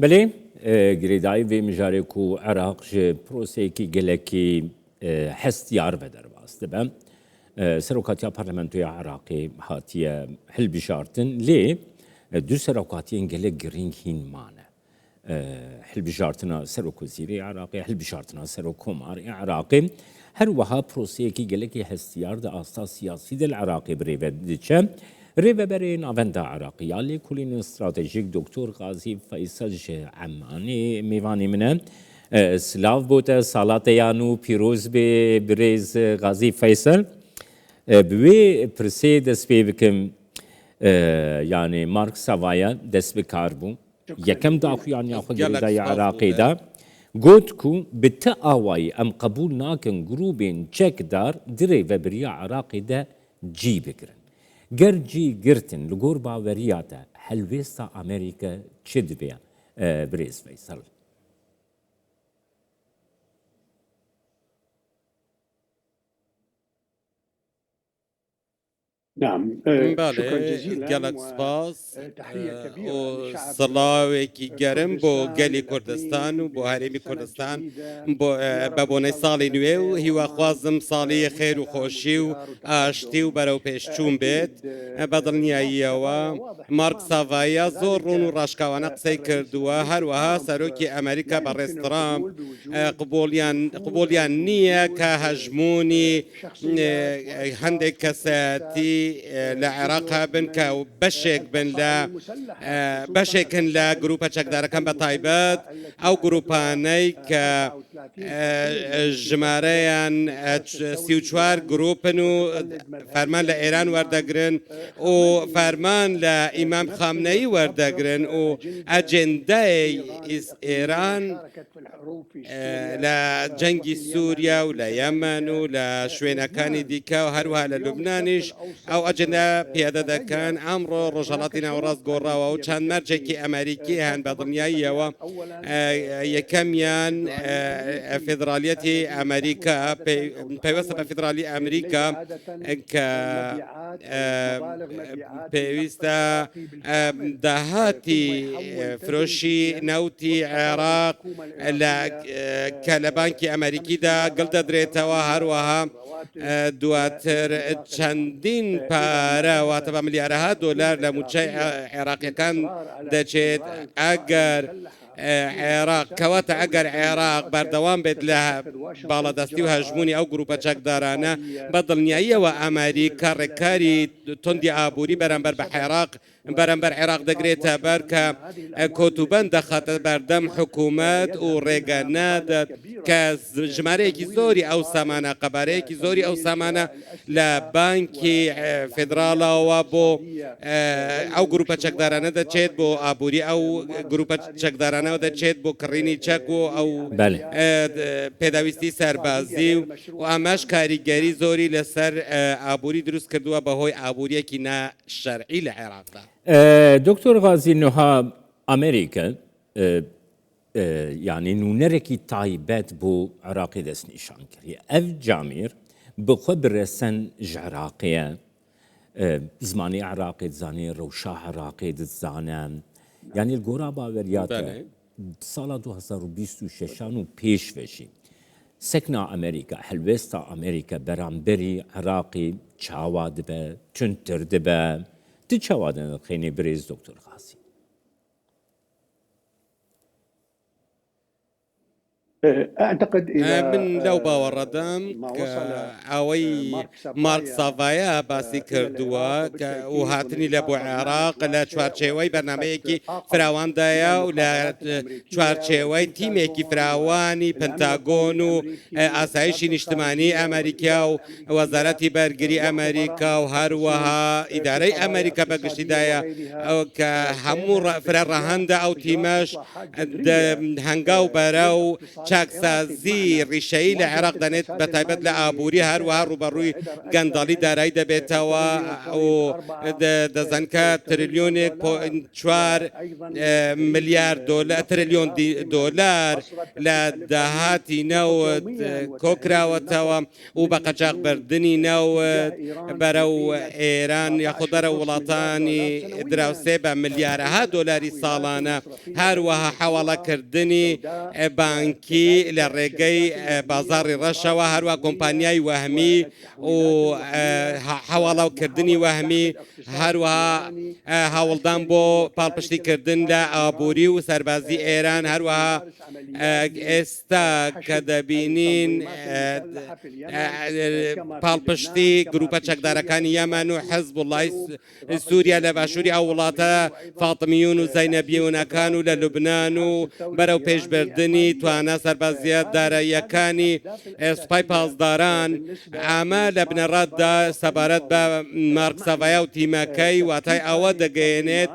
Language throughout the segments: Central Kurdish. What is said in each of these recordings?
بله گریدای و مجارکو عراق جه پروسه کی گلکی هستیار بدر واسطه بم سروکاتیا پارلمانتوی عراقی هاتیه حل بشارتن لی دو سروکاتیان گلک گرینگ هین مانه حل بشارتنا سروک وزیری عراقی حل بشارتنا سروک کمار عراقی هر وها پروسه کی گلکی هستیار ده آستا سیاسی دل عراقی بریو دیچه ریوبرین آوندا عراقیالی کلین استراتژیک دکتر غازی فیصل عمانی میوانی منه سلاف بوده سالات یانو پیروز به بریز غازی فیصل بوی پرسه دست بکم یعنی مارک سوایا دست بکار بو یکم داخویان یا خود گریدای عراقی دا گوت کو بتا آوایی ام قبول ناکن گروبین چک دار دری و بریا عراقی دا جی بگرن گرجی گرتن لگور باوریاتا هلویستا امریکا چد بیا بریز فیصل نعم شكرا جزيلا گەلک سپاس و سڵاوێکی گەرم بۆ گەلی کوردستان و بۆ هەرێمی کوردستان بە بۆنەی ساڵی نوێ و هیواخوازم ساڵی خێر و خۆشی و ئاشتی و بەرەو پێشچوون بێت بە دڵنیاییەوە مارک ساڤایە زۆر ڕوون و ڕاشکاوانە قسەی کردووە هەروەها سەرۆکی ئەمریکا بە ڕێسترامپ قبولیان نییە کە هەژمونی هەندێک کەسەتی لە عێراق بن کە بەشێک بن بەشێکن لە گروپە چەکدارەکان بە تایبەت ئەو گروپانەی کە ژمارەیان 34 گروپن و فەرمان لە ئێران وەردەگرن و فەرمان لە ئیمام خامنەیی وەردەگرن و ئەجێندای ئێران لە جەنگی سووریا و لە یەمەن و لە شوێنەکانی دیکە و هەروەها لە لوبنانیش ئەو ئەجێندا پیادە دەکەن ئەمڕۆ ڕۆژهەڵاتی ناوەڕاست گۆڕاوە و چەند مەرجێکی ئەمریکی هەن بە دڵنیاییەوە یەکەمیان فێدرالیەتی ئەمریکا پەیوەستە بە فێدرالی ئەمریکا کە پێویستە داهاتی فرۆشی نەوتی عێراق کە لە بانکی ئەمریکیدا گڵ دەدرێتەوە هەروەها دواتر چەندین پارە واتە بە ملیارەها دۆلار لە موچەی عێراقیەکان دەچێت ئەگەر عێراق کەواتە ئەگەر عێراق بەردەوام بێت لە باڵەدەستی و هەژمونی ئەو گروپە چەکدارانە بە دڵنیاییەوە ئەمریکا ڕێککاری توندی ئابووری بەرامبەر بە بەرامبەر عێراق دەگرێتە بەر کە کۆتوبەند دەخاتە بەردەم حکوومەت و ڕێگە نادات کە ژمارەیەکی زۆری ئەو سامانە قەبارەیەکی زۆری ئەو سامانە لە بانکی فێدراڵەوە بۆ ئەو گروپە چەکدارانە دەچێت بۆ ئابووری ئەو گروپە چەکدارانەوە دەچێت بۆ کڕینی چەک و ئەو پێداویستی سەربازی و ئەمەش کاریگەری زۆری لەسەر ئابووری دروست کردووە بەهۆی ئابوووریەکی ناشەرعی لە عێراقدا. دکتۆر غازی نوها ئەمریکا یعنی نونەرێکی تایبەت بۆ عراقی دەست نیشان کردی ئەف جامیر بخۆ برەسەن ژ عراقیە زمانی عراقی دزانێ ڕەوشا عراقی دزانە یعنی گۆرا باوەریاتە ساڵا 2026 و پێشوەشی سەکنا ئەمریکا هەلوێستا ئەمریکا بەرامبەری عراقی چاوا دبە چونتر دبە دی چاوا دەخێنێ برێز دکتۆر غازی أعتقد من لەو باوەڕەدەم کە ئەوەی مارک ساڤایە باسی کردووە و هاتنی لە بۆ عێراق لە چوارچێوەی بەرنامەیەکی فراواندایە و لە چوارچێوەی تیمێکی فراوانی پنتاگۆن و ئاسایشی نیشتمانی ئەمریکا و وەزارەتی بەرگری ئەمریکا و هەروەها ئیدارەی ئەمریکا بەگشتیدایە کە هەموو فرە ڕەهەندە ئەو تیمەش هەنگاو بەرە و چاکسازی ڕیشەیی لە عێراق دەنێت بە تایبەت لە ئابووری هەروەها ڕوبەڕووی گەندەڵی دارایی دەبێتەوە و دەزانکە تریلیۆنێک 4 ملیار تریلیۆن دۆلار لە داهاتی نەوت کۆکراوەتەوە و بە قەچاقبردنی نەوت بەرەو ئێران یاخود بەرەو وڵاتانی دراوسێ بە ملیارەها دۆلاری ساڵانە هەروەها حەواڵەکردنی بانکی لە ڕێگەی بازاڕی ڕەشەوە هەروە کۆمپانیای وەهمی و حەواڵەکردنی وەهمی هەروەها هەوڵدان بۆ پاڵپشتیکردن لە ئابووری و سەربازی ئێران هەروەها ئێستا کە دەبینین پاڵپشتی گروپە چەکدارەکانی یەمەن و حەزب وڵای سووریا لە باشووری ئەو وڵاتە فاتمیون و زەینەبیونەکان و لە لوبنان و بەرەو پێشبردننی توانە سەربازیە داراییەکانی سوپای پاسداران ئەمە لە بنەڕەتدا سەبارەت بە مارکسەڤایە و تیمەکەی واتای ئەوە دەگەیەنێت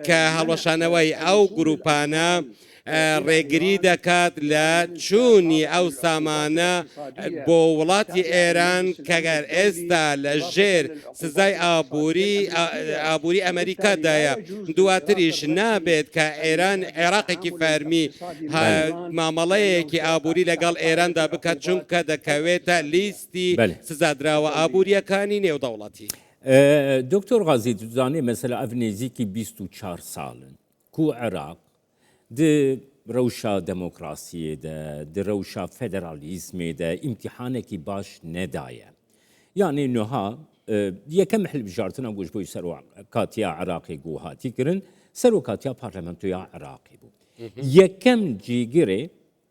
کە هەڵوەشانەوەی ئەو گروپانە ڕێگری دەکات لە چوونی ئەو سامانە بۆ وڵاتی ئێران کەگەر ئێستا لە ژێر سزای ئابووری ئەمریکادایە دواتریش نابێت کە ئێران عێراقێکی فەرمی مامەڵەیەکی ئابووری لەگەڵ ئێراندا بکات چونکە دەکەوێتە لیستی سزادراوە ئابوووریەکانی نێودەوڵەتی. دکتۆر غازی دزانێ مەسەلا ئەڤ نێزیکی 24 ساڵن کو عێراق د ڕەوشە دەمۆکراسیێدا د ڕەوشە فێدەرالیزمێدا ئیمتیحانێکی باش نەدایە یانێ نوها یەکەم هەڵبژاردنە گوش بۆی سەرۆکاتیا عێراقی گو هاتی کردن سەرۆکاتیا پارلەمەنتۆیا عێراقی بوو یەکەم جێگرێ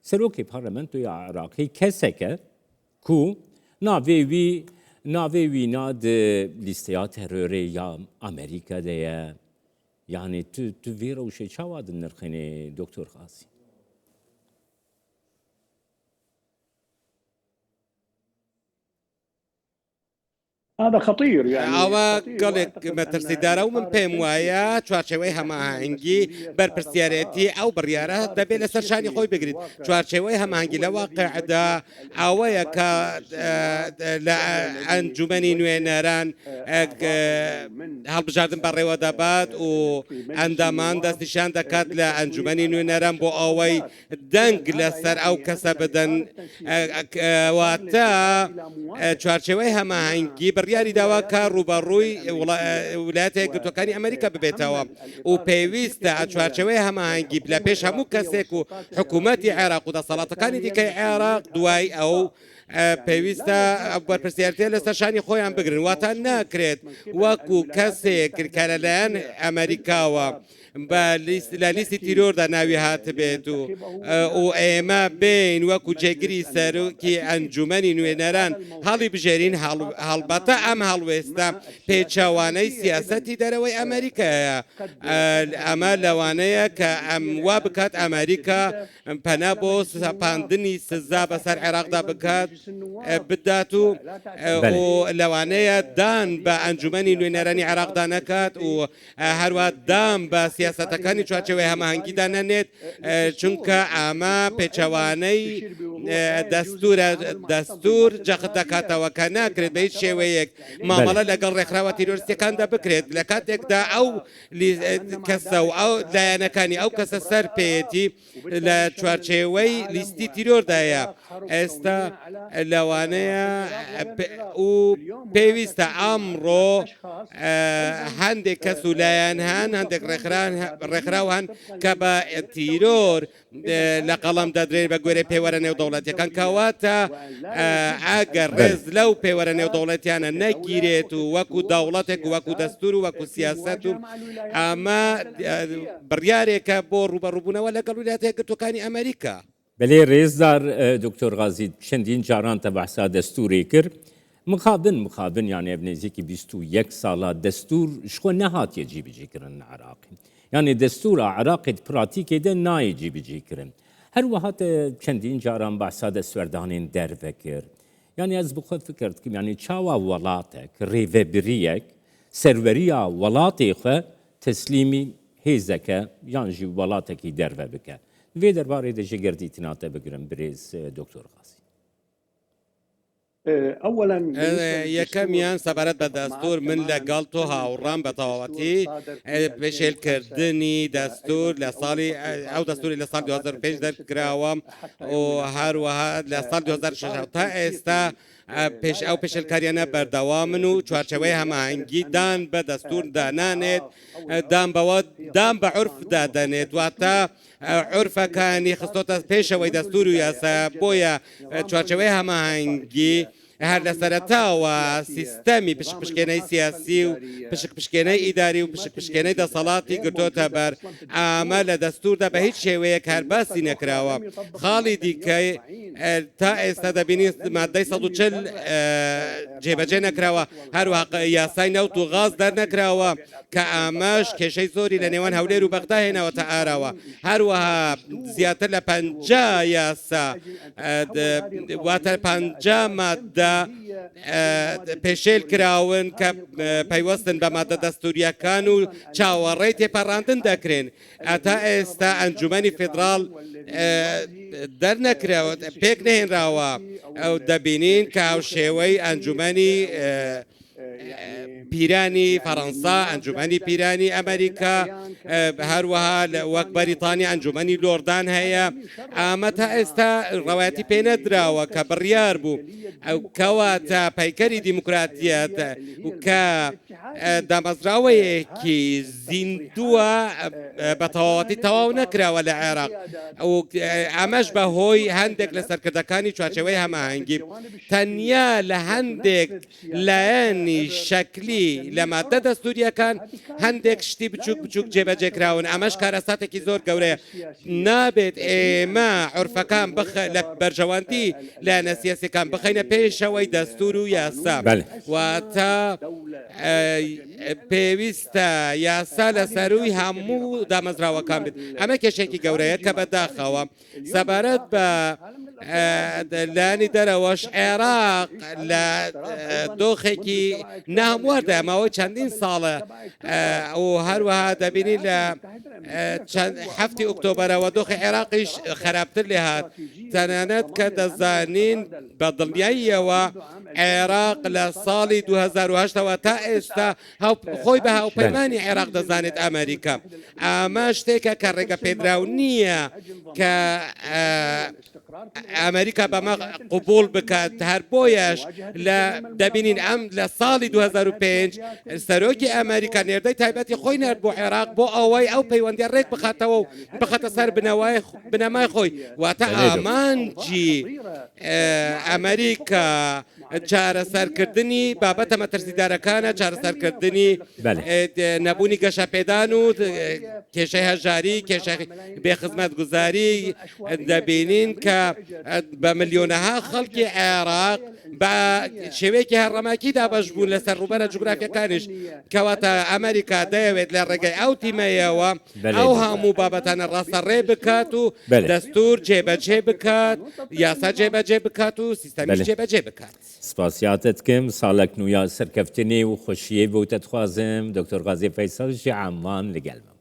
سەرۆکی پارلەمەنتۆیا عێراقی کەسێکە کو ناوێوی ناد لیستەیا تەرۆرێ یا ئەمریکادەیە يعني تو فيرا وشي شاواد النرخيني دكتور غازي هذا خطير يعني ئەوە گەڵێک مەترسیدارە و من پێم وایە چوارچێوەی هەماهەنگی بەرپرسیارەتی ئەو بڕیارە دەبێت لەسەر شانی خۆی بگریت چوارچێوەی هەماهەنگی لە واقعدا ئەوەیە کە لە ئەنجومەنی نوێنەران هەڵبژاردن بەڕێوە دەبات و ئەندامان دەستنیشان دەکات لە ئەنجومەنی نوێنەران بۆ ئەوەی دەنگ لەسەر ئەو کەسە بدەن واتە چوارچێوەی هەماهەنگی بڕیاری داوا کە ڕوبەڕووی ویلایەتە یەکگرتووەکانی ئەمریکا ببێتەوە و پێویستە چوارچێوەی هەماهەنگی لە پێش هەموو کەسێک و حکوومەتی عێراق و دەسەڵاتەکانی دیکەی عێراق دوای ئەو پێویستە بەرپرسیارەتیە لەسەر شانی خۆیان بگرن واتە ناکرێت وەکو کەسێک کە لەلایەن ئەمریکاوە لە لیستی تیرۆردا ناوی هاتبێت و ئێمە بین وەکو جێگیری سەرۆکی ئەنجومەنی نوێنەران هەڵی بژێرین هەڵبەتە ئەم هەڵوێستە پێچەوانەی سیاسەتی دەرەوەی ئەمریکایە ئەمە لەوانەیە کە ئەم وا بکات ئەمریکا پەنا بۆ سەپاندنی سزا بەسەر عێراقدا بکات بدات و لەوانەیە دان بە ئەنجومەنی نوێنەرانی عێراقدا نەکات و هەروە دام بە سیاسەتەکانی چوارچێوەی هەماهەنگیدا نەنێت چونکە ئەمە پێچەوانەی دەستور جەخت دەکاتەوە کە ناکرێت بە هیچ شێوەیەک مامەڵە لەگەڵ ڕێکخراوە تیرۆریستەکاندا بکرێت لە کاتێکدا ئەو کەسە و ئەو لایەنەکانی ئەو کەسە سەر پێیەتی لە چوارچێوەی لیستی تیرۆردایە ئێستا لەوانەیە و پێویستە ئەمڕۆ هەندێک کەس و لایەن هەن هەندێک ڕێکخراو هەن کە بە تیرۆر لە قەڵەم دەدرێن بە گوێرەی پێوەرە نێودەوڵەتیەکان کەواتە ئەگەر ڕێز لەو پێوەرە نێودەوڵەتیانە نەگیرێت و وەکو دەوڵەتێک و وەکو دەستور و وەکو سیاسەت و ئەمە بڕیارێکە بۆ ڕوبەڕووبوونەوە لەگەڵ ویلایەتە یەکگرتووەکانی ئەمریکا. بەلێ ڕێزدار دکتۆر غازی چەندین جاران تە بەحسا دەستوری کرد مخابن یانێ نێزیکی 21 ساڵە دەستور شخۆ نەهاتیە جیبجیکردن عراقی یعنی دەستورە عراقیت پراتیکێدە نایە جیبجیکردن هەروەها چەندین جاران بەحسا دەسوەردانین دەرڤە کرد یعنی ئەس بخۆ فکرد کردم یعنی چاوا وڵاتێک ڕێڤەبریەک سەروەریە وڵاتی خۆ تەسلیمی هێزەکە یانژی وڵاتێکی دەرڤە بکە وی درباره دژی گردی تیناته بگرم بریز دکتور غازی. اولا یەکەمیان سەبارەت بە دەستور من لەگەڵ تۆ هاوڕام بە تەواوەتی پێشێلکردنی دەستور لە ساڵی ئەو دەستوری لە ساڵ 2005 دەرکراوە و هەروەها لە ساڵ 2006 تا ئێستا پێش ئەو پێشێلکاریانە بەردەوامن و چوارچەوەی هەماهەنگی دان بە دەستور دانانێت دام بە عورف دادەنێت واتە عورفەکانی خستۆتە پێشەوەی دەستور و یاسا بۆیە چوارچەوەی هەماهەنگی هەر لە سەرەتاوە سیستەمی پشکپشکێنەی سیاسی و پشکپشکێنەی ئیداری و پشکپشکێنەی دەسەڵاتی گرتۆتە بەر ئامە لە دەستوردا بە هیچ شێوەیەک هەر باسی نەکراوە خاڵی دیکەی تا ئێستا دەبینی مادەی 140 جێبەجێ نەکراوە هەروەها یاسای نەوت و غاز دەرنەکراوە کە ئامەش کێشەی زۆری لە نێوان هەولێر و بەغدا هێناوەتە ئاراوە هەروەها زیاتر لە 50 یاسا واتە 50 مادە پێشێل کراون کە پەیوەستن بە مادە دەستوریەکان و چاوەڕێی تێپەڕاندن دەکرێن ئەتا ئێستا ئەنجومەنی فیدراڵ دەرنەکراوە پێک نهێنراوە ئەو دەبینین کە ئەو شێوەی ئەنجومەنی پیرانی فەڕەنسا ئەنجومەنی پیرانی ئەمریکا هەروەها وەک بەریتانی ئەنجومەنی لۆردان هەیە ئامە تا ئێستا ڕەوایەتی پێ نەدراوە کە بڕیار بوو ئەو کەواتە پەیکەری دیموکراتیەت و کە دامەزراوەیەکی زیندووە بە تەواوەتی تەواو نەکراوە لە عێراق ئەمەش بە هۆی هەندێک لە سەرکردەکانی چوارچەوەی هەماهەنگی تەنیا لە هەندێک لایەنی شەکلی لە مادە دەستوریەکان هەندێک شتی بچووک بچووک جێبەجێکراون ئەمەش کارەساتێکی زۆر گەورەیە نابێت ئێمە عورفەکان لە بەرژەوەندی لایەنە سیاسیەکان بخەینە پێشەوەی دەستور و یاسا واتە پێویستە یاسا لە سەروی هەموو دامەزراوەکان بێت ئەمە کێشێکی گەورەیە کە بەداخەوە سەبارەت بە لانی دەرەوەش عێراق لە دۆخێکی ناهەمواردا ماوەی چەندین ساڵە و هەروەها دەبینی لە هەفتی ئۆکتۆبەرەوە دۆخی عێراقیش خراپتر لێ هات تەنانەت کە دەزانین بە دڵنیاییەوە عێراق لە ساڵی 2008ەوە تا ئێستا خۆی بە هاوپەیمانی عێراق دەزانێت ئەمریکا ئەمە شتێکە کە ڕێگە پێدراو نییە کە ئەمریکا بەمە قبول بکات هەر بۆیەش لە دەبینین ئەم لە ساڵی 2005 سەرۆکی ئەمریکا نێردەی تایبەتی خۆی نرد بۆ عێراق بۆ ئەوەی ئەو پەیوەندی ڕێک بخاتەوە و بخاتە سەر بنەمای خۆی واتە ئامانجی ئەمریکا چارەسەرکردنی بابەتە مەترسیدارەکانە چارەسەرکردنی نەبوونی گەشەپێدان و کێشەی هەژاری کێشەی بێخزمەتگوزاری دەبینین کە بە ملیۆنەها خەڵکی عێراق بە شێوەیەکی هەڕەماکی دابەش بوون لەسەر ڕووبەرە جوگرافیەکانیش کەواتە ئەمریکا دەیەوێت لە ڕێگەی ئەو تیمەیەوە ئەو هەموو بابەتانە ڕاستەڕێ بکات و دەستور جێبەجێ بکات یاسا جێبەجێ بکات و سیستەمیش جێبەجێ بکات سپاسیاتت کەم ساڵێک نویا سەرکەفتنی و خۆشیە بۆ تەتخوازم دکتۆر غازی فەیسەڵ ژی عەمان لەگەڵمە